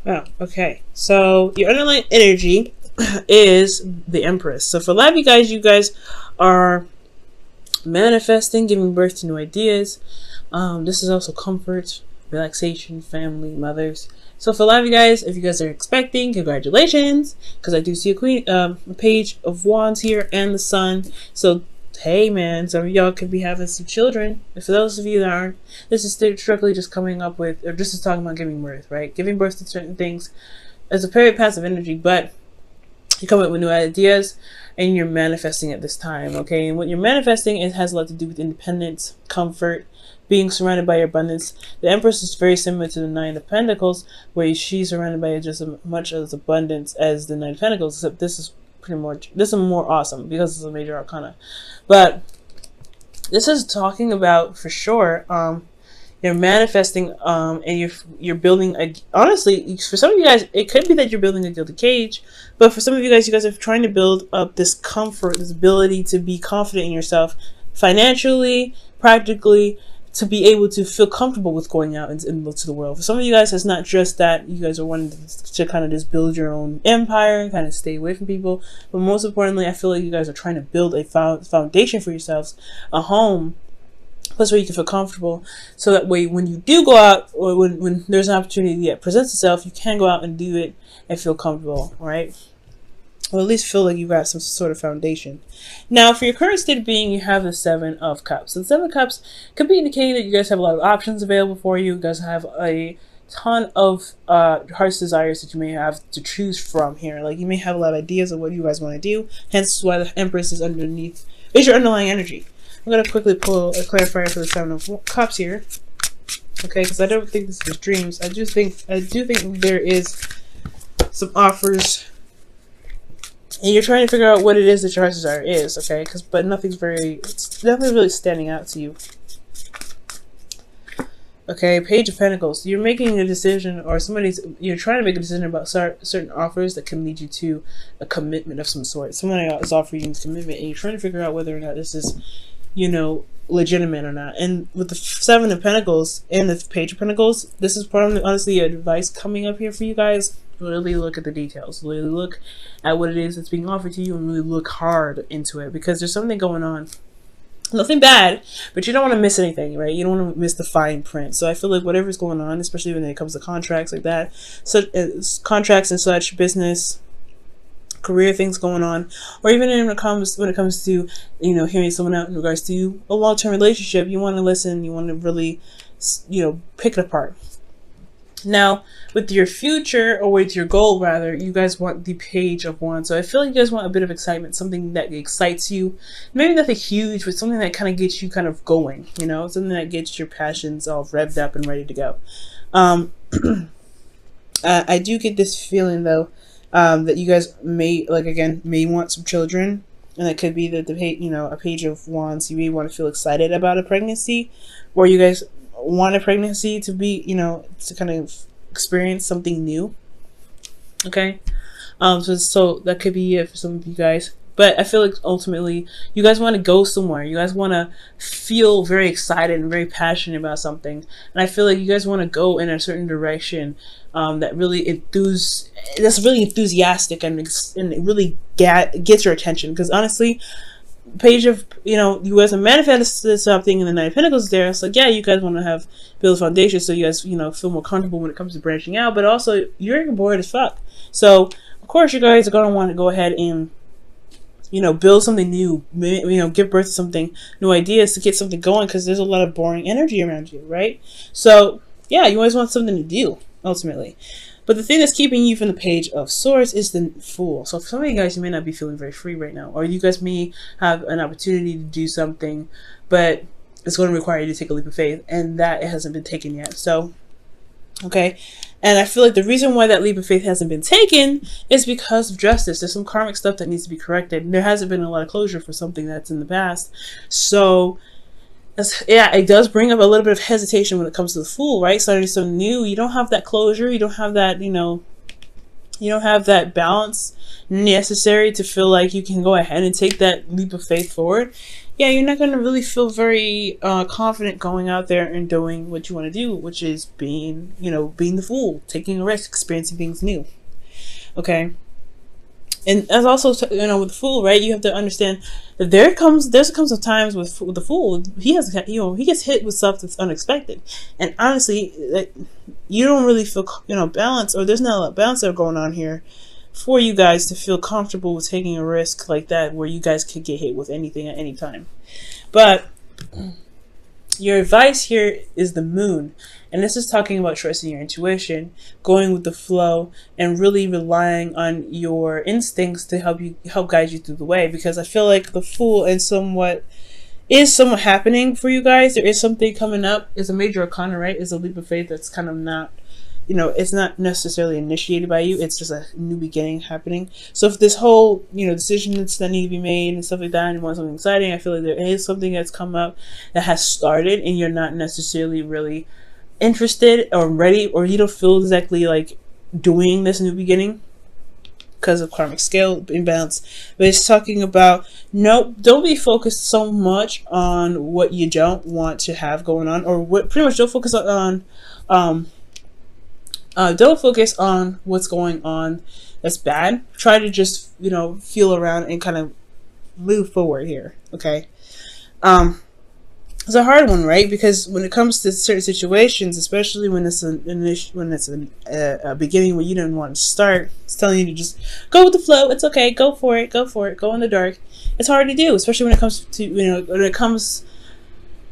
Oh, okay. So your underlying energy is the Empress. So for a lot of you guys are manifesting, giving birth to new ideas. This is also comfort, relaxation, family, mothers. So for a lot of you guys, if you guys are expecting, congratulations, because I do see a page of wands here and the sun. So hey man, some of y'all could be having some children. And for those of you that aren't, this is strictly just coming up with, or just talking about giving birth, right? Giving birth to certain things is a very passive energy, but you come up with new ideas and you're manifesting at this time, okay? And what you're manifesting, it has a lot to do with independence, comfort, being surrounded by your abundance. The Empress is very similar to the Nine of Pentacles, where she's surrounded by just as much as abundance as the Nine of Pentacles, except this is more awesome because it's a major arcana. But this is talking about, for sure, you're manifesting, and you're building a, honestly, for some of you guys, it could be that you're building a gilded cage, but for some of you guys are trying to build up this comfort, this ability to be confident in yourself, financially, practically, to be able to feel comfortable with going out and look to the world. For some of you guys, it's not just that you guys are wanting to kind of just build your own empire and kind of stay away from people, but most importantly, I feel like you guys are trying to build a foundation for yourselves, a home, a place where you can feel comfortable, so that way when you do go out, or when there's an opportunity that presents itself, you can go out and do it and feel comfortable, right? Or at least feel like you got some sort of foundation. Now, for your current state of being, you have the Seven of Cups. So the Seven of Cups could be indicating that you guys have a lot of options available for you. You guys have a ton of heart's desires that you may have to choose from here. Like, you may have a lot of ideas of what you guys want to do. Hence why the Empress is underneath, is your underlying energy. I'm going to quickly pull a clarifier for the Seven of Cups here. Okay, because I don't think this is dreams. I do think there is some offers, and you're trying to figure out what it is that your heart's desire is, okay? But nothing's really standing out to you. Okay, Page of Pentacles. You're making a decision, or you're trying to make a decision about certain offers that can lead you to a commitment of some sort. Somebody is offering you commitment, and you're trying to figure out whether or not this is, legitimate or not. And with the Seven of Pentacles and the Page of Pentacles, this is probably honestly advice coming up here for you guys. Really look at the details. Really look at what it is that's being offered to you, and really look hard into it, because there's something going on. Nothing bad, but you don't want to miss anything, right? You don't want to miss the fine print. So I feel like whatever's going on, especially when it comes to contracts like that, contracts and such, business, career things going on, or even when it comes to hearing someone out in regards to a long-term relationship, you want to listen, you want to really pick it apart. Now, with your future, or with your goal rather, you guys want the Page of Wands. So I feel like you guys want a bit of excitement, something that excites you. Maybe nothing huge, but something that kind of gets you kind of going, something that gets your passions all revved up and ready to go. I do get this feeling though, that you guys may want some children, and it could be that a Page of Wands, you may want to feel excited about a pregnancy, or you guys want a pregnancy to be, to kind of experience something new. Okay, so that could be it for some of you guys. But I feel like ultimately you guys want to go somewhere. You guys want to feel very excited and very passionate about something. And I feel like you guys want to go in a certain direction that's really enthusiastic, and it really gets your attention. Because honestly, Page of, you guys have manifested something, and the Nine of Pentacles there. It's like, yeah, you guys want to build a foundation, so you guys, feel more comfortable when it comes to branching out. But also, you're bored as fuck. So, of course, you guys are going to want to go ahead and build something new, give birth to something, new ideas to get something going, because there's a lot of boring energy around you, right? So, yeah, you always want something to do, ultimately. But the thing that's keeping you from the Page of Swords is the Fool. So for some of you guys, you may not be feeling very free right now, or you guys may have an opportunity to do something, but it's going to require you to take a leap of faith, and that it hasn't been taken yet. So, okay. And I feel like the reason why that leap of faith hasn't been taken is because of justice. There's some karmic stuff that needs to be corrected. There hasn't been a lot of closure for something that's in the past. So, yeah, it does bring up a little bit of hesitation when it comes to the Fool, right? Starting something new, you don't have that closure. You don't have that, you don't have that balance necessary to feel like you can go ahead and take that leap of faith forward. yeah, you're not going to really feel very confident going out there and doing what you want to do, which is being, being the fool, taking a risk, experiencing things new. Okay. And as also, with the fool, right? You have to understand that there comes a times with the fool. He gets hit with stuff that's unexpected, and honestly, you don't really feel balance, or there's not a lot of balance that going on here for you guys to feel comfortable with taking a risk like that, where you guys could get hit with anything at any time. But your advice here is the moon. And this is talking about trusting your intuition, going with the flow, and really relying on your instincts to help guide you through the way. Because I feel like the fool is somewhat happening for you guys. There is something coming up. It's a major arcana, right? It's a leap of faith that's kind of not, it's not necessarily initiated by you. It's just a new beginning happening. So if this whole, decisions that need to be made and stuff like that, and you want something exciting, I feel like there is something that's come up that has started, and you're not necessarily really interested or ready, or you don't feel exactly like doing this new beginning because of karmic scale imbalance. But it's talking about, nope, don't be focused so much on what you don't want to have going on, or what pretty much don't focus on don't focus on what's going on that's bad. Try to just feel around and kind of move forward here. Okay. It's a hard one, right? Because when it comes to certain situations, especially when it's a beginning where you didn't want to start, it's telling you to just go with the flow. It's okay. Go for it. Go in the dark. It's hard to do, especially when it comes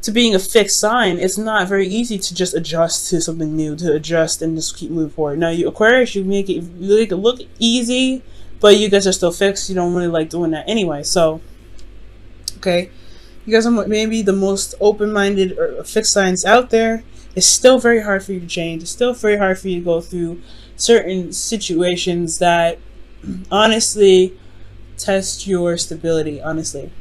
to being a fixed sign. It's not very easy to just adjust to something new, to adjust and just keep moving forward. Now, you Aquarius, you make it look easy, but you guys are still fixed. You don't really like doing that anyway. So, okay. You guys are maybe the most open-minded or fixed signs out there. It's still very hard for you to change. It's still very hard for you to go through certain situations that honestly test your stability, honestly.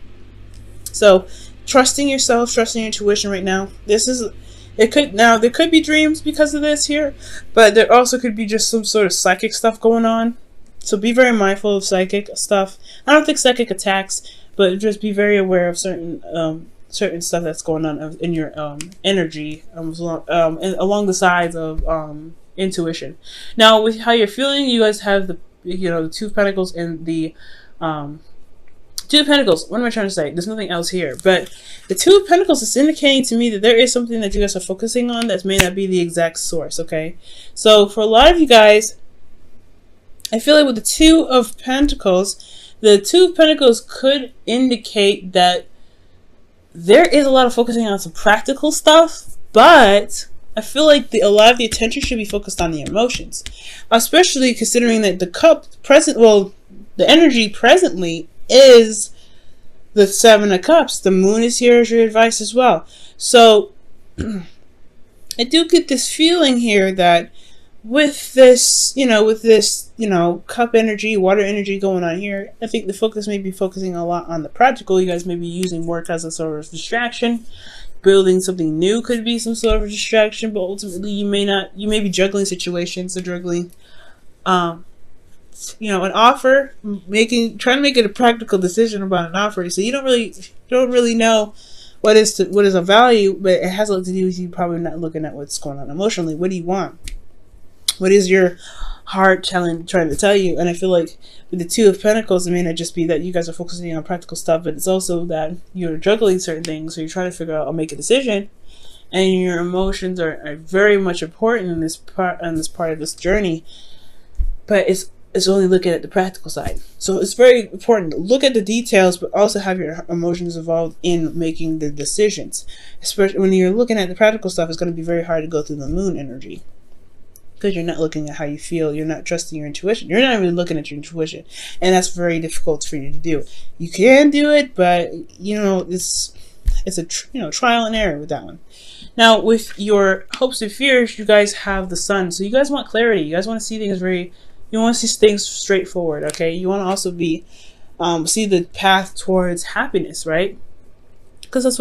So trusting yourself, trusting your intuition right now. There could be dreams because of this here, but there also could be just some sort of psychic stuff going on. So be very mindful of psychic stuff. I don't think psychic attacks, but just be very aware of certain stuff that's going on in your energy along the sides of intuition. Now, with how you're feeling, you guys have the Two of Pentacles and the Two of Pentacles. What am I trying to say? There's nothing else here, but the Two of Pentacles is indicating to me that there is something that you guys are focusing on that may not be the exact source. Okay, so for a lot of you guys, I feel like with the Two of Pentacles. The Two of Pentacles could indicate that there is a lot of focusing on some practical stuff, but I feel like a lot of the attention should be focused on the emotions, especially considering that the energy presently is the Seven of Cups. The moon is here as your advice as well. So I do get this feeling here that with this cup energy, water energy going on here, I think the focus may be focusing a lot on the practical. You guys may be using work as a sort of distraction. Building something new could be some sort of distraction, but ultimately you may be juggling situations or juggling, an offer, trying to make it a practical decision about an offer. So you don't really know what is of value, but it has a lot to do with you probably not looking at what's going on emotionally. What do you want? What is your heart trying to tell you? And I feel like with the Two of Pentacles, it may not just be that you guys are focusing on practical stuff, but it's also that you're juggling certain things. So you're trying to figure out or make a decision, and your emotions are very much important in this part of this journey. But it's only looking at the practical side. So it's very important to look at the details, but also have your emotions involved in making the decisions. Especially when you're looking at the practical stuff, it's going to be very hard to go through the moon energy. Because you're not looking at how you feel. You're not trusting your intuition. You're not even looking at your intuition. And that's very difficult for you to do. You can do it, but, it's a trial and error with that one. Now, with your hopes and fears, you guys have the sun. So you guys want clarity. You guys want to see things you want to see things straightforward, okay? You want to also see the path towards happiness, right? Because that's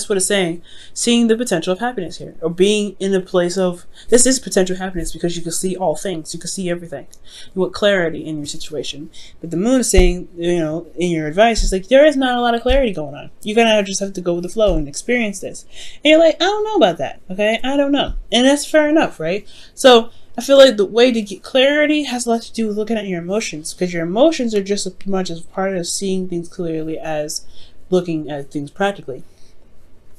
what it's saying. Seeing the potential of happiness here, or being in a place of, this is potential happiness because you can see all things, you can see everything. You want clarity in your situation. But the moon is saying, you know, in your advice, it's like there is not a lot of clarity going on. You're gonna just have to go with the flow and experience this. And you're like, I don't know about that. Okay, I don't know, and that's fair enough, right? So I feel like the way to get clarity has a lot to do with looking at your emotions, because your emotions are just as much as part of seeing things clearly as looking at things practically.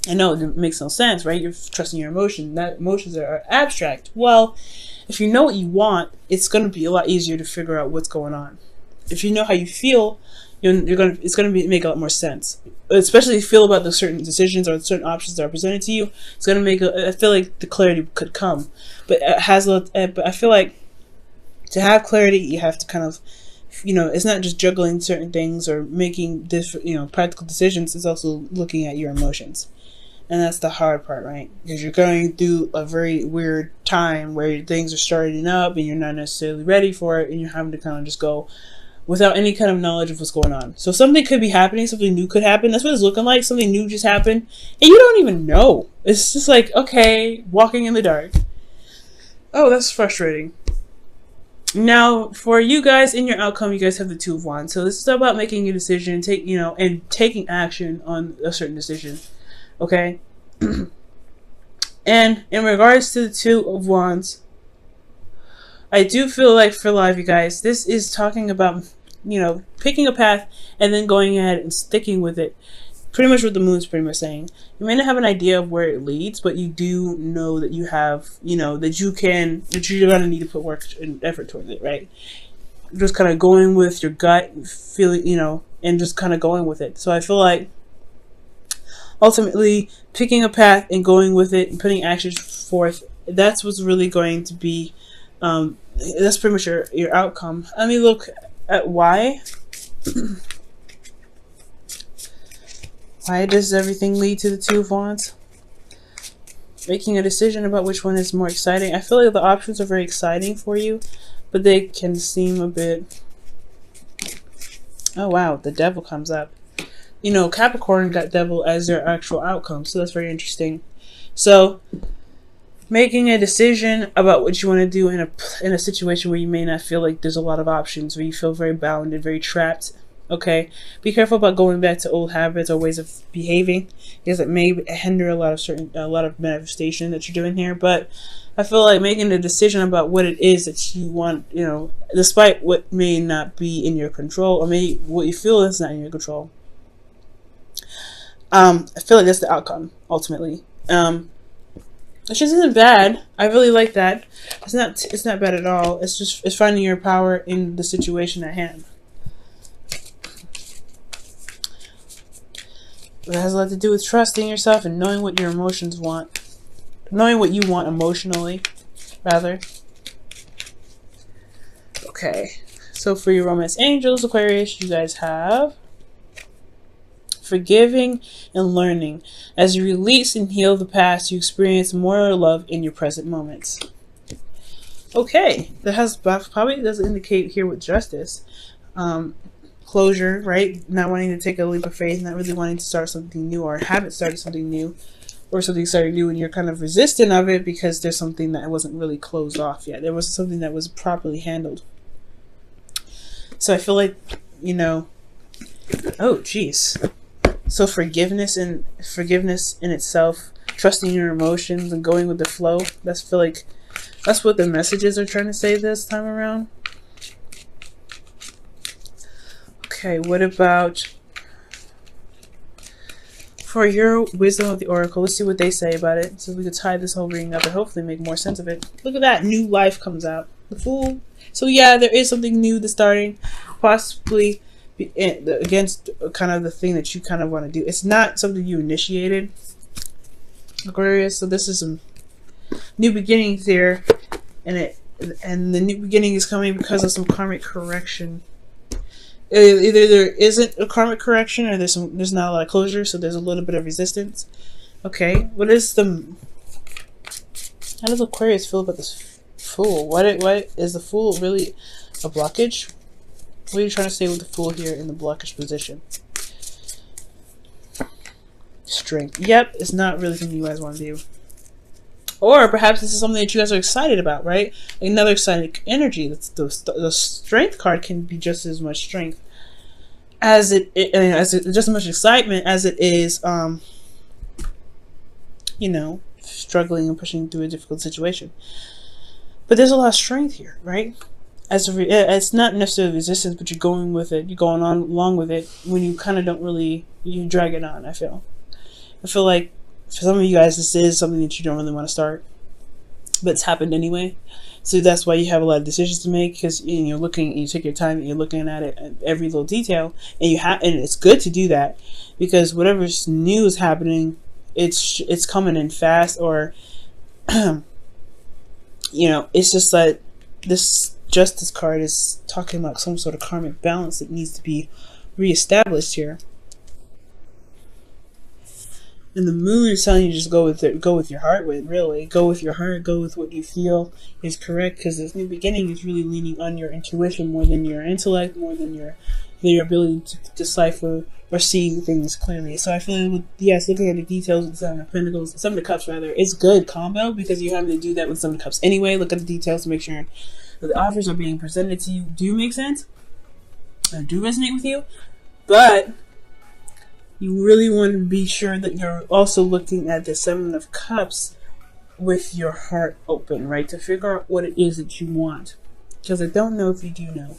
I know it makes no sense, right? You're trusting your emotion. That emotions are abstract. Well, if you know what you want, it's going to be a lot easier to figure out what's going on. If you know how you feel, it's going to make a lot more sense. Especially if you feel about the certain decisions or certain options that are presented to you, it's going to make I feel like the clarity could come, but but I feel like to have clarity, you have to kind of, you know, it's not just juggling certain things or making different, you know, practical decisions. It's also looking at your emotions. And that's the hard part, right? Because you're going through a very weird time where things are starting up and you're not necessarily ready for it, and you're having to kind of just go without any kind of knowledge of what's going on. So something could be happening, something new could happen. That's what it's looking like. Something new just happened and you don't even know. It's just like, okay, walking in the dark. Oh, that's frustrating. Now, for you guys, in your outcome, you guys have the Two of Wands. So this is about making a decision, and taking action on a certain decision. Okay? And in regards to the Two of Wands, I do feel like for a lot of you guys, this is talking about, you know, picking a path and then going ahead and sticking with it. Pretty much what the moon's pretty much saying. You may not have an idea of where it leads, but you do know that you have, you know, that you're going to need to put work and effort towards it, right? Just kind of going with your gut feeling, you know, and just kind of going with it. So I feel like ultimately picking a path and going with it and putting actions forth, that's what's really going to be, that's pretty much your outcome. Let me look at why. Why does everything lead to the Two of Wands? Making a decision about which one is more exciting. I feel like the options are very exciting for you, but they can seem a bit... Oh wow, the Devil comes up. You know, Capricorn got Devil as their actual outcome, so that's very interesting. So, making a decision about what you want to do in a situation where you may not feel like there's a lot of options, where you feel very bounded, very trapped. Okay, be careful about going back to old habits or ways of behaving, because it may hinder a lot of manifestation that you're doing here. But I feel like making a decision about what it is that you want, you know, despite what may not be in your control, or maybe what you feel is not in your control. I feel like that's the outcome ultimately. Which isn't bad. I really like that. It's not bad at all. It's finding your power in the situation at hand. It has a lot to do with trusting yourself and knowing what your emotions want. Knowing what you want emotionally, rather. Okay. So for your romance angels, Aquarius, you guys have forgiving and learning. As you release and heal the past, you experience more love in your present moments. Okay. That probably does indicate here with justice. Closure, right? Not wanting to take a leap of faith, not really wanting to start something new, or haven't started something new, or something started new and you're kind of resistant of it because there's something that wasn't really closed off yet. There was something that was properly handled. So I feel like, you know, oh geez. So forgiveness in itself, trusting your emotions and going with the flow, feel like that's what the messages are trying to say this time around. Okay, what about for your wisdom of the oracle? Let's see what they say about it, so we could tie this whole reading up and hopefully make more sense of it. Look at that, new life comes out. The Fool. So yeah, there is something new that's starting, possibly against kind of the thing that you kind of want to do. It's not something you initiated, Aquarius. So this is some new beginnings here, and the new beginning is coming because of some karmic correction. Either there isn't a karmic correction, or there's not a lot of closure, so there's a little bit of resistance. Okay, what is how does Aquarius feel about this Fool? What is the Fool really a blockage? What are you trying to say with the Fool here in the blockage position? Strength. Yep, it's not really something you guys want to do. Or perhaps this is something that you guys are excited about, right? Another exciting energy. The strength card can be just as much strength as just as much excitement as it is, you know, struggling and pushing through a difficult situation. But there's a lot of strength here, right? It's not necessarily resistance, but you're going with it. You're going on along with it when you kind of don't really, you drag it on. I feel like for some of you guys, this is something that you don't really want to start, but it's happened anyway. So that's why you have a lot of decisions to make, because you're looking, and you take your time, and you're looking at it, at every little detail, and it's good to do that, because whatever's new is happening, it's coming in fast, or it's just like this Justice card is talking about some sort of karmic balance that needs to be reestablished here. And the Moon is telling you just go with it, go with your heart really. Go with your heart, go with what you feel is correct, because this new beginning is really leaning on your intuition more than your intellect, more than your ability to decipher or see things clearly. So I feel like, yes, looking at the details with the Seven of Pentacles, Seven of Cups rather, it's good combo, because you're having to do that with Seven of Cups anyway. Look at the details to make sure that the offers are being presented to you do make sense, or do resonate with you. But you really want to be sure that you're also looking at the Seven of Cups with your heart open, right? To figure out what it is that you want. Because I don't know if you do know.